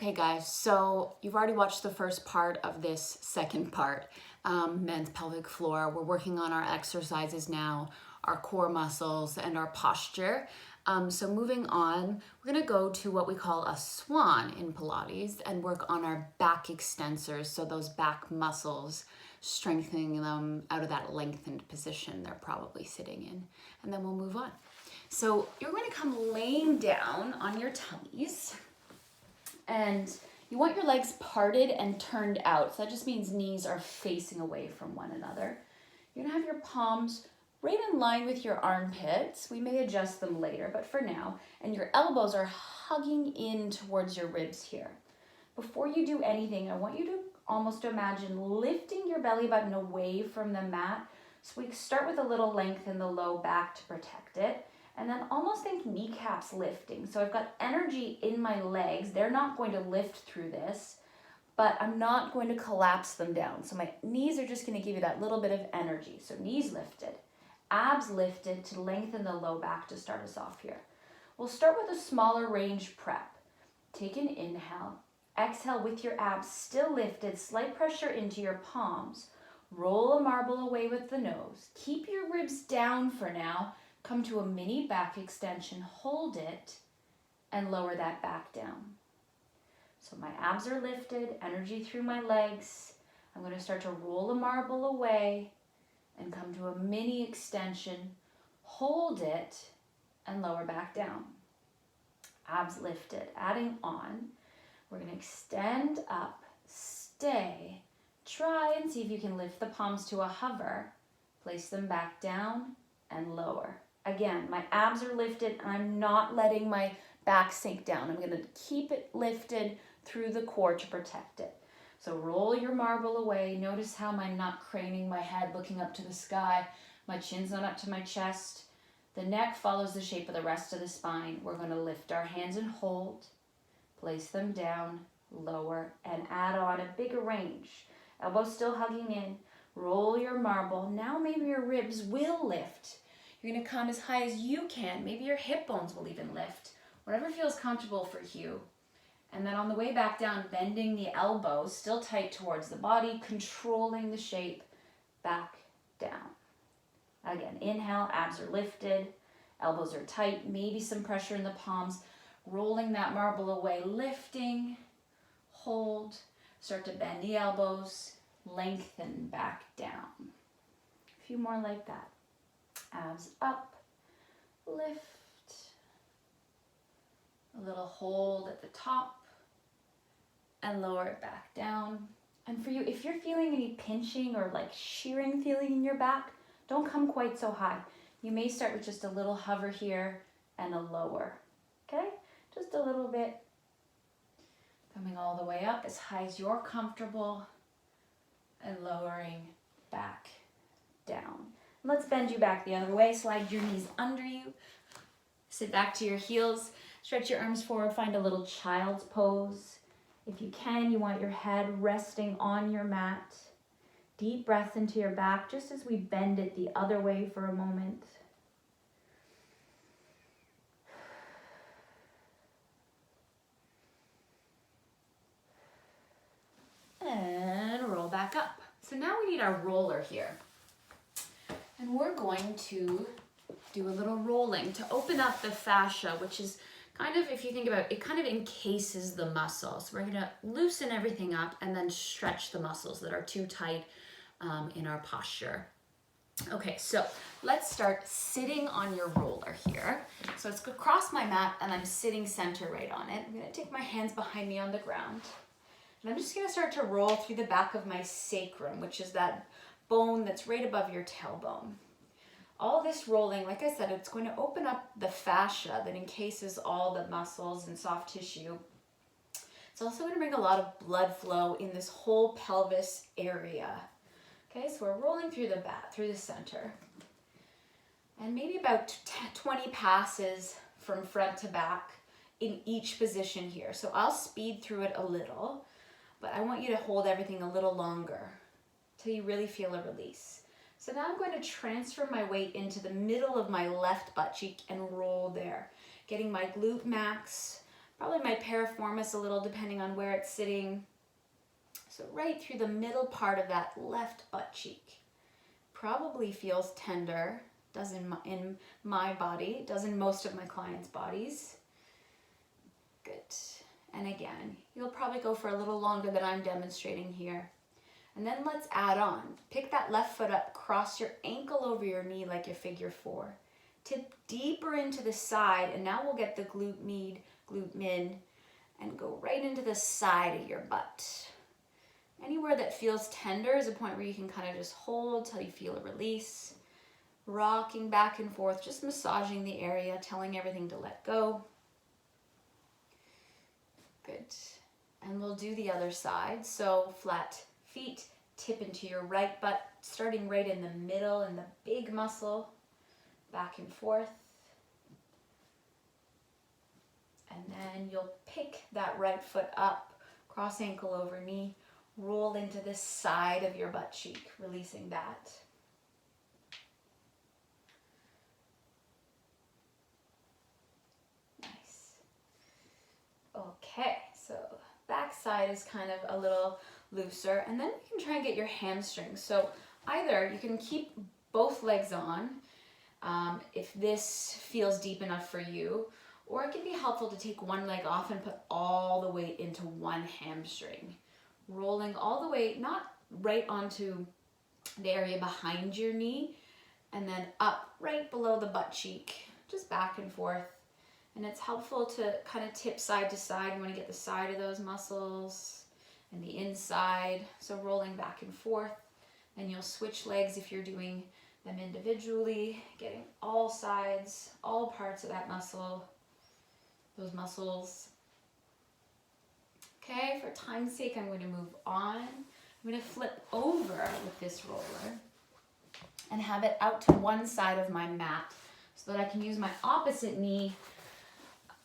Okay guys, so you've already watched the first part of this second part, men's pelvic floor. We're working on our exercises now, our core muscles and our posture. So moving on, we're gonna go to what we call a swan in Pilates and work on our back extensors, so those back muscles, strengthening them out of that lengthened position they're probably sitting in. And then we'll move on. So you're going to come laying down on your tummies. And you want your legs parted and turned out. So that just means knees are facing away from one another. You're gonna have your palms right in line with your armpits. We may adjust them later, but for now. And your elbows are hugging in towards your ribs here. Before you do anything, I want you to almost imagine lifting your belly button away from the mat. So we start with a little length in the low back to protect it. And then almost think kneecaps lifting. So I've got energy in my legs. They're not going to lift through this, but I'm not going to collapse them down. So my knees are just going to give you that little bit of energy. So knees lifted, abs lifted to lengthen the low back to start us off here. We'll start with a smaller range prep. Take an inhale. Exhale with your abs still lifted, slight pressure into your palms. Roll a marble away with the nose. Keep your ribs down for now. Come to a mini back extension, hold it, and lower that back down. So my abs are lifted, energy through my legs. I'm going to start to roll a marble away and come to a mini extension, hold it, and lower back down. Abs lifted, adding on. We're going to extend up, stay, try and see if you can lift the palms to a hover, place them back down, and lower. Again, my abs are lifted and I'm not letting my back sink down. I'm going to keep it lifted through the core to protect it. So roll your marble away. Notice how I'm not craning my head, looking up to the sky. My chin's not up to my chest. The neck follows the shape of the rest of the spine. We're going to lift our hands and hold, place them down, lower, and add on a bigger range. Elbows still hugging in. Roll your marble. Now maybe your ribs will lift. You're going to come as high as you can. Maybe your hip bones will even lift. Whatever feels comfortable for you. And then on the way back down, bending the elbows, still tight towards the body, controlling the shape, back down. Again, inhale, abs are lifted, elbows are tight, maybe some pressure in the palms, rolling that marble away, lifting, hold, start to bend the elbows, lengthen back down. A few more like that. Abs up, lift, a little hold at the top, and lower it back down. And for you, if you're feeling any pinching or like shearing feeling in your back, don't come quite so high. You may start with just a little hover here and a lower, okay? Just a little bit, coming all the way up as high as you're comfortable and lowering back down. Let's bend you back the other way. Slide your knees under you. Sit back to your heels. Stretch your arms forward. Find a little child's pose. If you can, you want your head resting on your mat. Deep breath into your back just as we bend it the other way for a moment. And roll back up. So now we need our roller here. And we're going to do a little rolling to open up the fascia, which is kind of, if you think about it, it kind of encases the muscle. So we're gonna loosen everything up and then stretch the muscles that are too tight in our posture. Okay, so let's start sitting on your roller here. So it's across my mat and I'm sitting center right on it. I'm gonna take my hands behind me on the ground. And I'm just gonna start to roll through the back of my sacrum, which is that bone that's right above your tailbone. All this rolling, like I said, it's going to open up the fascia that encases all the muscles and soft tissue. It's also going to bring a lot of blood flow in this whole pelvis area. Okay, so we're rolling through the back, through the center. And maybe about 20 passes from front to back in each position here. So I'll speed through it a little, but I want you to hold everything a little longer till you really feel a release. So now I'm going to transfer my weight into the middle of my left butt cheek and roll there, getting my glute max, probably my piriformis a little depending on where it's sitting. So right through the middle part of that left butt cheek. Probably feels tender, does in my body, does in most of my clients' bodies. Good. And again, you'll probably go for a little longer than I'm demonstrating here. And then let's add on. Pick that left foot up, cross your ankle over your knee like a figure 4. Tip deeper into the side, and now we'll get the glute med, glute min, and go right into the side of your butt. Anywhere that feels tender is a point where you can kind of just hold till you feel a release. Rocking back and forth, just massaging the area, telling everything to let go. Good. And we'll do the other side. So flat feet, tip into your right butt, starting right in the middle in the big muscle. Back and forth. And then you'll pick that right foot up, cross ankle over knee, roll into the side of your butt cheek, releasing that. Nice. Okay, so back side is kind of a little looser, and then you can try and get your hamstrings. So either you can keep both legs on, if this feels deep enough for you, or it can be helpful to take one leg off and put all the weight into one hamstring. Rolling all the way, not right onto the area behind your knee, and then up right below the butt cheek, just back and forth. And it's helpful to kind of tip side to side. You want to get the side of those muscles and the inside. So rolling back and forth, and you'll switch legs if you're doing them individually, getting all sides, all parts of that muscle, those muscles. Okay, for time's sake, I'm going to move on. I'm going to flip over with this roller and have it out to one side of my mat so that I can use my opposite knee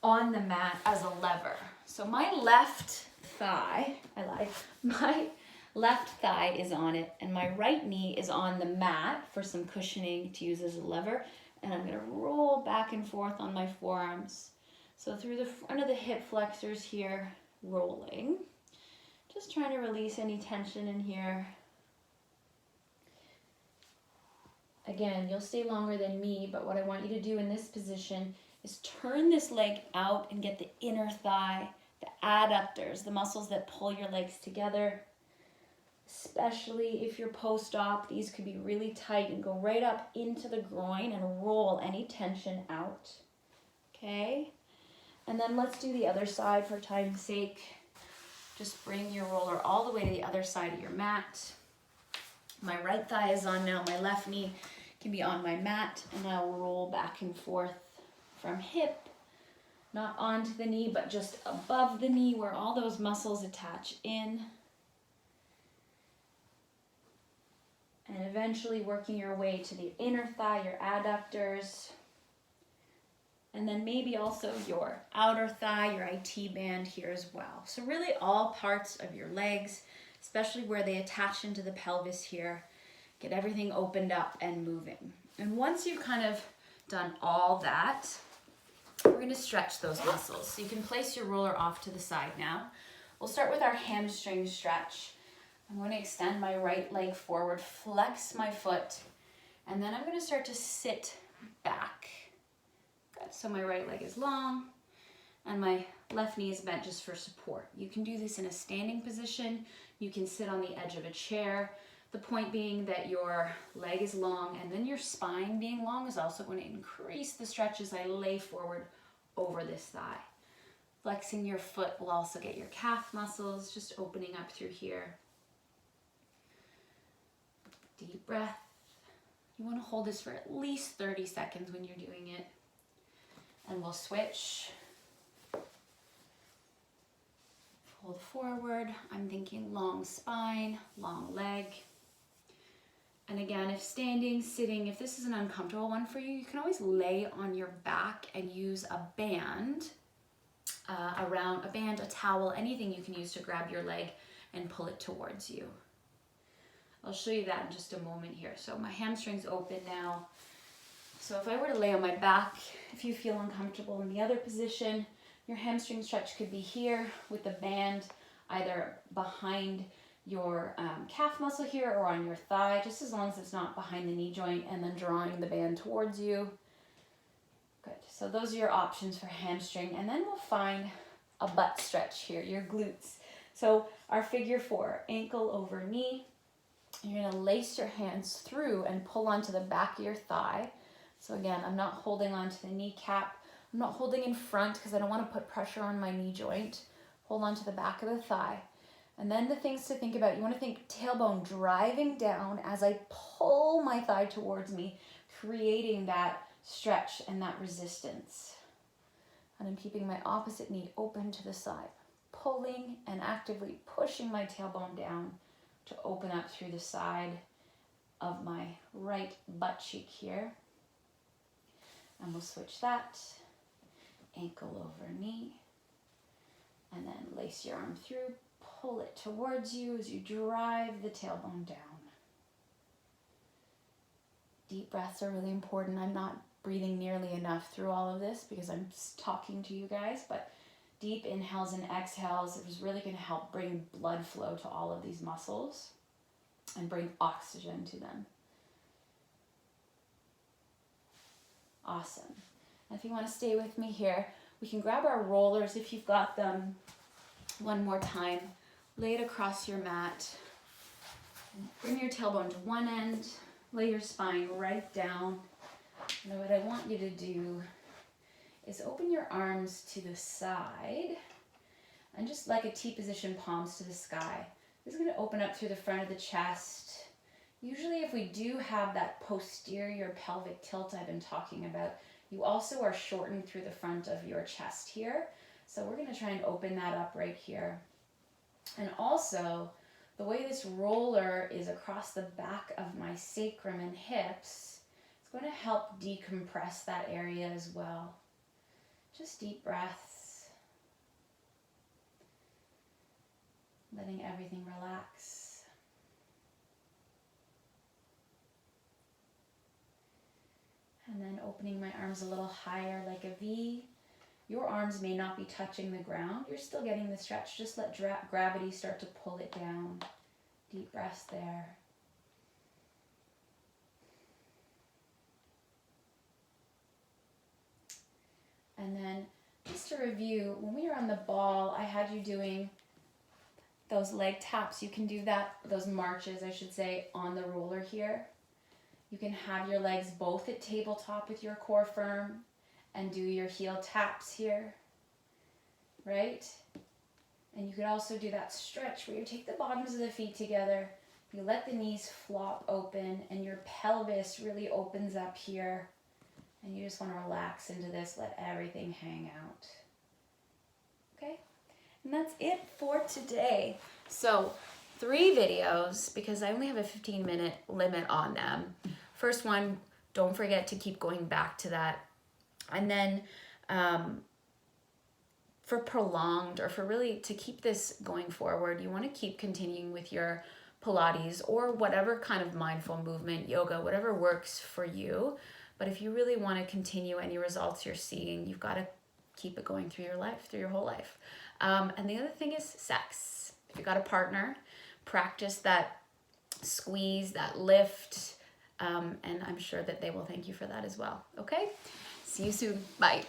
on the mat as a lever. So my left thigh, my left thigh is on it, and my right knee is on the mat for some cushioning to use as a lever. And I'm going to roll back and forth on my forearms. So through the front of the hip flexors here, rolling. Just trying to release any tension in here. Again, you'll stay longer than me, but what I want you to do in this position is turn this leg out and get the inner thigh, the adductors, the muscles that pull your legs together. Especially if you're post-op, these could be really tight and go right up into the groin and roll any tension out. Okay? And then let's do the other side for time's sake. Just bring your roller all the way to the other side of your mat. My right thigh is on now. My left knee can be on my mat, and I'll roll back and forth from hip, not onto the knee, but just above the knee where all those muscles attach in. And eventually working your way to the inner thigh, your adductors, and then maybe also your outer thigh, your IT band here as well. So really all parts of your legs, especially where they attach into the pelvis here, get everything opened up and moving. And once you've kind of done all that, we're going to stretch those muscles. So you can place your roller off to the side now. We'll start with our hamstring stretch. I'm going to extend my right leg forward, flex my foot, and then I'm going to start to sit back. Good. So my right leg is long, and my left knee is bent just for support. You can do this in a standing position. You can sit on the edge of a chair. The point being that your leg is long, and then your spine being long is also going to increase the stretch as I lay forward over this thigh. Flexing your foot will also get your calf muscles just opening up through here. Deep breath. You want to hold this for at least 30 seconds when you're doing it. And we'll switch. Fold forward. I'm thinking long spine, long leg. And again, if standing, sitting, if this is an uncomfortable one for you, you can always lay on your back and use a band around, a towel, anything you can use to grab your leg and pull it towards you. I'll show you that in just a moment here. So my hamstring's open now. So if I were to lay on my back, if you feel uncomfortable in the other position, Your hamstring stretch could be here with the band either behind your calf muscle here or on your thigh, just as long as it's not behind the knee joint, and then drawing the band towards you. Good. So those are your options for hamstring. And then we'll find a butt stretch here, your glutes. So our figure 4, ankle over knee. You're going to lace your hands through and pull onto the back of your thigh. So again, I'm not holding onto the kneecap. I'm not holding in front because I don't want to put pressure on my knee joint. Hold onto the back of the thigh. And then the things to think about, you want to think tailbone driving down as I pull my thigh towards me, creating that stretch and that resistance. And I'm keeping my opposite knee open to the side, pulling and actively pushing my tailbone down to open up through the side of my right butt cheek here. And we'll switch that. Ankle over knee. And then lace your arm through, pull it towards you as you drive the tailbone down. Deep breaths are really important. I'm not breathing nearly enough through all of this because I'm talking to you guys, but deep inhales and exhales is really going to help bring blood flow to all of these muscles and bring oxygen to them. Awesome. And if you want to stay with me here, we can grab our rollers if you've got them. One more time. Lay it across your mat. Bring your tailbone to one end. Lay your spine right down. Now what I want you to do is open your arms to the side and just like a T position, palms to the sky. This is going to open up through the front of the chest. Usually if we do have that posterior pelvic tilt I've been talking about, you also are shortened through the front of your chest here. So we're going to try and open that up right here. And also, the way this roller is across the back of my sacrum and hips, it's going to help decompress that area as well. Just deep breaths. Letting everything relax. And then opening my arms a little higher like a V. Your arms may not be touching the ground. You're still getting the stretch. Just let gravity start to pull it down. Deep breaths there. And then just to review, when we were on the ball, I had you doing those leg taps. You can do that, those marches, I should say, on the roller here. You can have your legs both at tabletop with your core firm and do your heel taps here, right? And you could also do that stretch where you take the bottoms of the feet together, you let the knees flop open, and your pelvis really opens up here. And you just want to relax into this, let everything hang out. Okay? And that's it for today. So 3 videos, because I only have a 15-minute limit on them. First one, don't forget to keep going back to that. And then for prolonged, or for really to keep this going forward, you want to keep continuing with your Pilates or whatever kind of mindful movement, yoga, whatever works for you. But if you really want to continue any results you're seeing, you've got to keep it going through your life, through your whole life. And the other thing is sex. If you've got a partner, practice that squeeze, that lift, and I'm sure that they will thank you for that as well. Okay? See you soon. Bye.